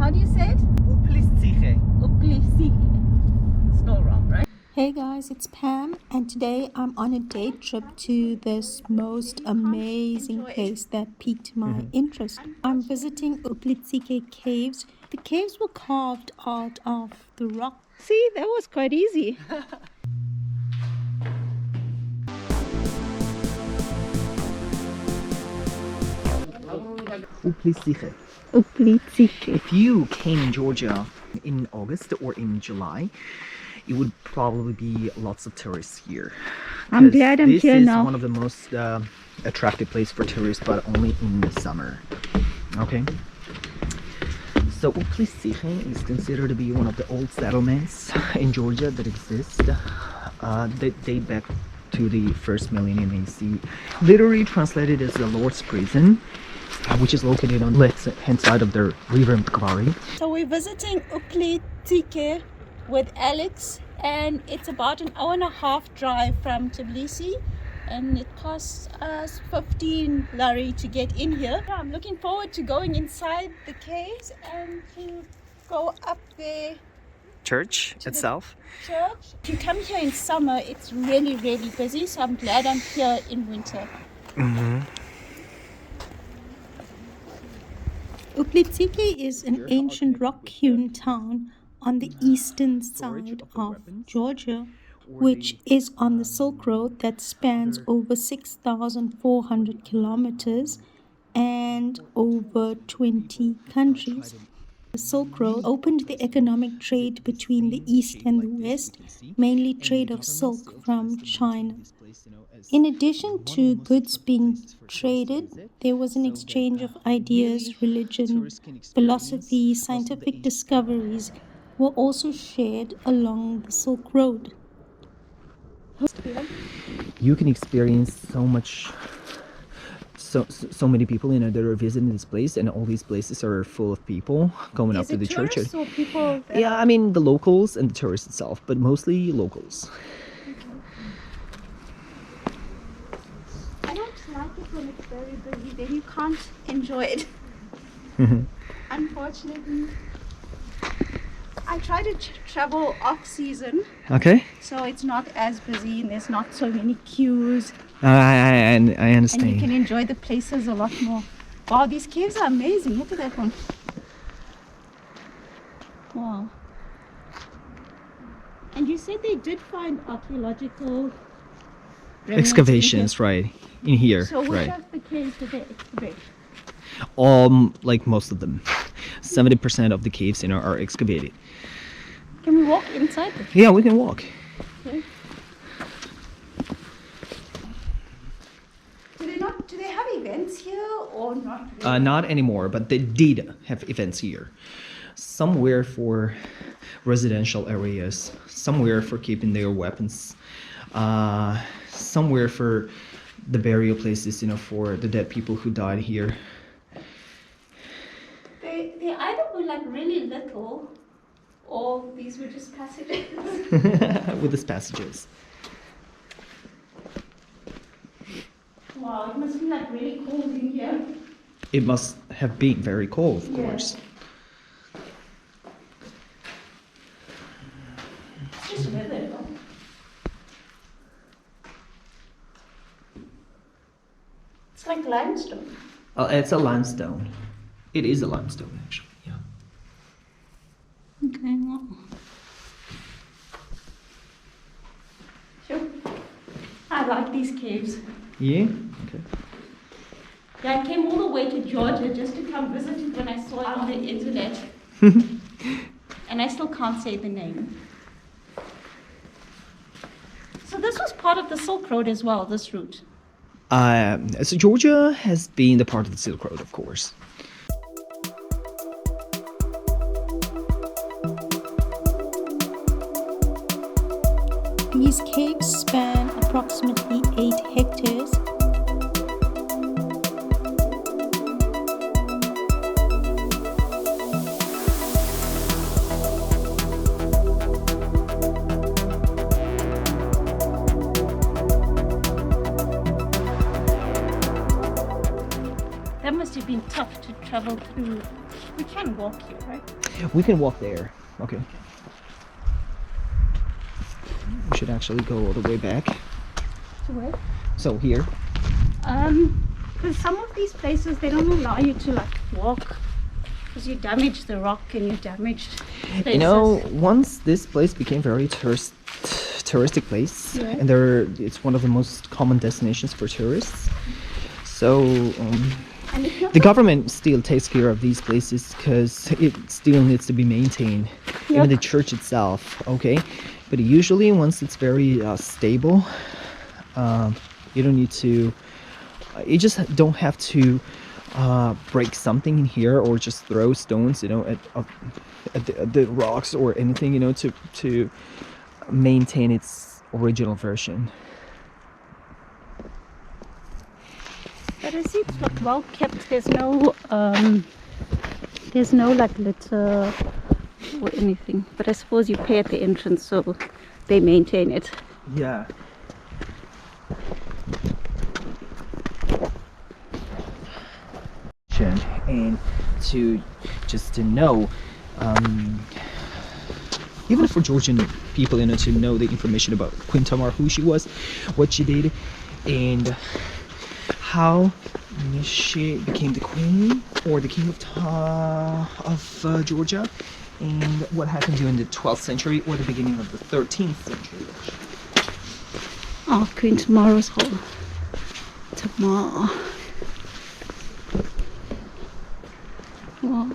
How do you say it? Uplistsikhe. Uplistsikhe. Spelled wrong, right? Hey guys, it's Pam, and today I'm on a day trip to this most amazing place that piqued my interest. I'm visiting Uplistsikhe caves. The caves were carved out of the rock. See, that was quite easy. Uplistsikhe. Uplistsikhe. If you came in Georgia in August or in July, it would probably be lots of tourists here. I'm glad I'm here This now. is one of the most attractive places for tourists, but only in the summer. Okay. So Uplistsikhe is considered to be one of the old settlements in Georgia that exist. They date back to the first millennium AC. Literally translated as the Lord's Prison, which is located on the left-hand side of the river Mtkvari. So we're visiting Uplistsikhe with Alex, and it's about an hour and a half drive from Tbilisi, and it costs us 15 lari to get in here. I'm looking forward to going inside the caves and to go up there. Church itself. Church. If you come here in summer, it's really, really busy, so I'm glad I'm here in winter. Uplistsikhe is an ancient rock-hewn town on the eastern side of Georgia, which is on the Silk Road that spans over 6,400 kilometers and over 20 countries. The Silk Road opened the economic trade between the East and the West, mainly trade of silk from China. In addition to goods being traded, there was an exchange of ideas, religion, philosophy, scientific discoveries were also shared along the Silk Road. You can experience so many people, that are visiting this place, and all these places are full of people going up to the church. Or people that Yeah, I mean the locals and the tourists itself, but mostly locals. I don't like it when it's very busy, then you can't enjoy it. Unfortunately, I try to travel off season, Okay. so it's not as busy and there's not so many queues, I and you understand. can enjoy the places a lot more. Wow, these caves are amazing. Look at that one. Wow. And you said they did find archaeological remnants in Excavations, right, in here, here. So which right. of the caves did they excavate? Like most of them. 70% of the caves are excavated. Can we walk inside the cave? Yeah, we can walk. Okay. Do they have events here or not really? Not anymore, but they did have events here. Somewhere for residential areas, somewhere for keeping their weapons, somewhere for the burial places, for the dead people who died here. They either were like really little, or these were just passages. With these passages. Wow, it must be like really cold in here. It must have been very cold, of course. It's just weather, no? It's like limestone. It's a limestone. It is a limestone, actually. Yeah. Okay, well. Sure. I like these caves. Yeah. Okay. Yeah, I came all the way to Georgia just to come visit it when I saw it on the internet. And I still can't say the name. So this was part of the Silk Road as well, this route. So Georgia has been the part of the Silk Road, of course. These caves span approximately 8 hectares. That must have been tough to travel through We can walk here, right? We can walk there. Okay. We should actually go all the way back. To where? So here. Because some of these places, they don't allow you to like walk. Because you damage the rock and you damage places. You know, once this place became very touristic place, Yeah. and it's one of the most common destinations for tourists. So And it's not the government still takes care of these places because it still needs to be maintained. Even the church itself, okay. But usually, once it's very stable, you don't need to. You just don't have to break something in here or just throw stones, you know, at the rocks or anything, you know, to maintain its original version. But I see it's like well kept. There's no like litter or anything. But I suppose you pay at the entrance, so they maintain it. Yeah. And to know, even for Georgian people, you know, to know the information about Queen Tamar, who she was, what she did, and how she became the queen or the king of Georgia, and what happened during the 12th century or the beginning of the 13th century. Oh, Queen Tamara's home. Tamar. Wow.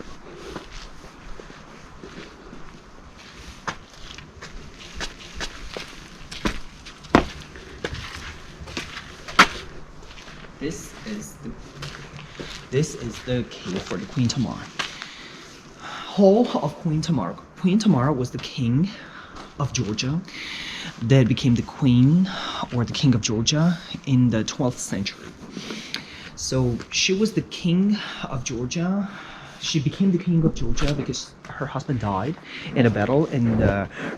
This is the cave for the Queen Tamar. Hall of Queen Tamar. Queen Tamar was the king of Georgia that became the queen or the king of Georgia in the 12th century. So she was the king of Georgia. She became the king of Georgia because her husband died in a battle, and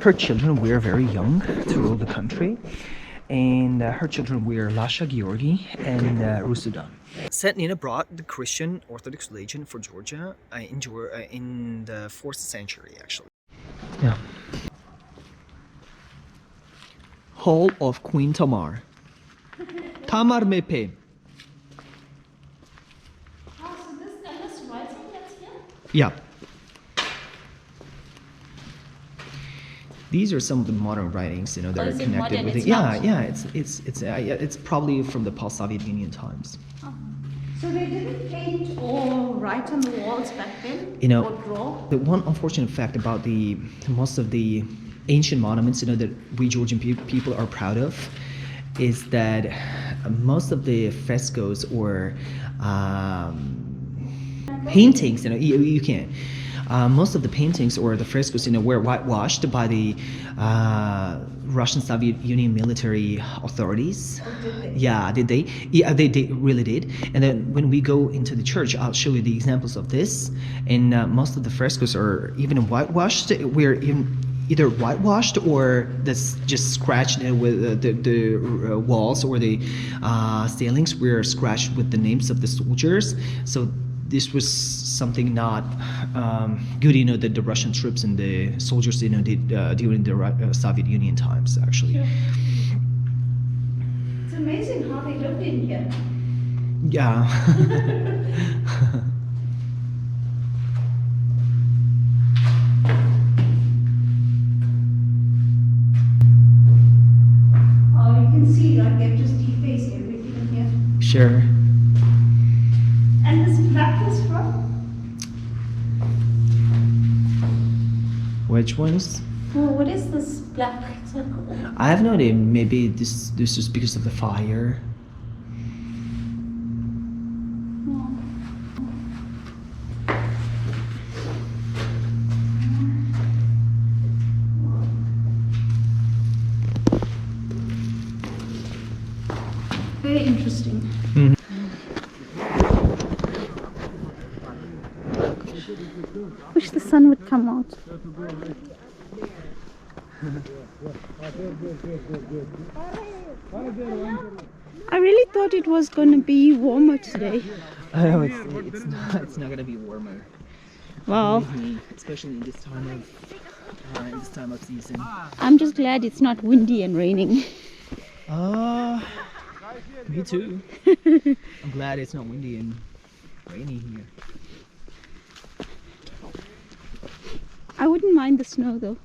her children were very young to rule the country. And her children were Lasha, Georgi, and Rusudan. Saint Nina brought the Christian Orthodox religion for Georgia in the 4th century, actually. Yeah. Hall of Queen Tamar. Tamar Mepe. Oh, so this endless writing that's here? Yeah. These are some of the modern writings, you know, that Oh, are is it connected modern? with It's it. Yeah, not- yeah, it's probably from the post-Soviet Union times. Oh. So they didn't paint or write on the walls back then? You know, or draw? the one unfortunate fact about most of the ancient monuments, you know, that we Georgian people are proud of, is that most of the frescoes or paintings, you know, you can. Most of the paintings or the frescoes, you know, were whitewashed by the Russian Soviet Union military authorities. Or did they? Yeah, did they? Yeah, they really did. And then when we go into the church, I'll show you the examples of this. And most of the frescoes are even whitewashed. We're either whitewashed or that's just scratched with the walls or the ceilings were scratched with the names of the soldiers. So this was something not good, you know, that the Russian troops and the soldiers, you know, did during the Soviet Union times, actually. Sure. It's amazing how they lived in here. Yeah. Oh, you can see, like, they've just defaced everything in here. Sure. And this plaque is from? Which ones? Oh, what is this plaque? It's like, I have no idea. Maybe this is because of the fire. oh. Very interesting. Mhm. Wish the sun would come out. I really thought it was going to be warmer today. I know it's not gonna be warmer. Wow. Believe me, especially in this time of season. I'm just glad it's not windy and raining. Me too. I'm glad it's not windy and rainy here. I wouldn't mind the snow though.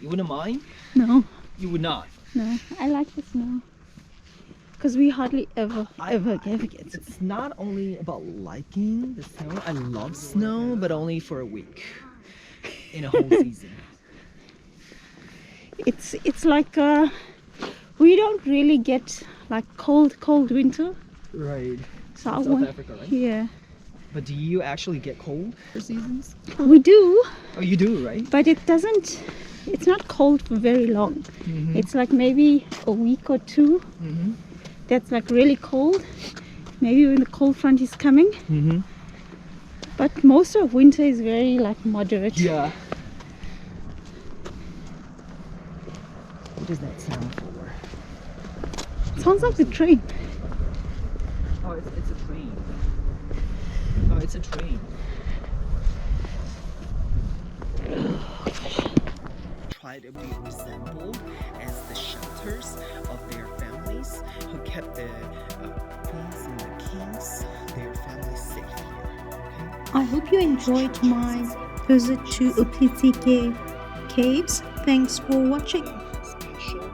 You wouldn't mind? No, You would not. no, I like the snow. Because we hardly ever get it. It's not only about liking the snow. I love snow, but only for a week in a whole season. It's like we don't really get like cold winter. Right. So I South want, Africa, right? yeah, But do you actually get cold for seasons? we do, Oh, you do, right? but it's not cold for very long. Mm-hmm. It's like maybe a week or two. Mm-hmm. That's like really cold. Maybe when the cold front is coming. Mm-hmm. But most of winter is very like moderate. Yeah. What does that sound for? Sounds like the train. Oh, it's a train. Oh, it's a train. Try to be resembled as the shelters of their families who kept the queens and the kings, their families safe here. Okay? I hope you enjoyed my visit to Uplistsikhe caves. Thanks for watching. Special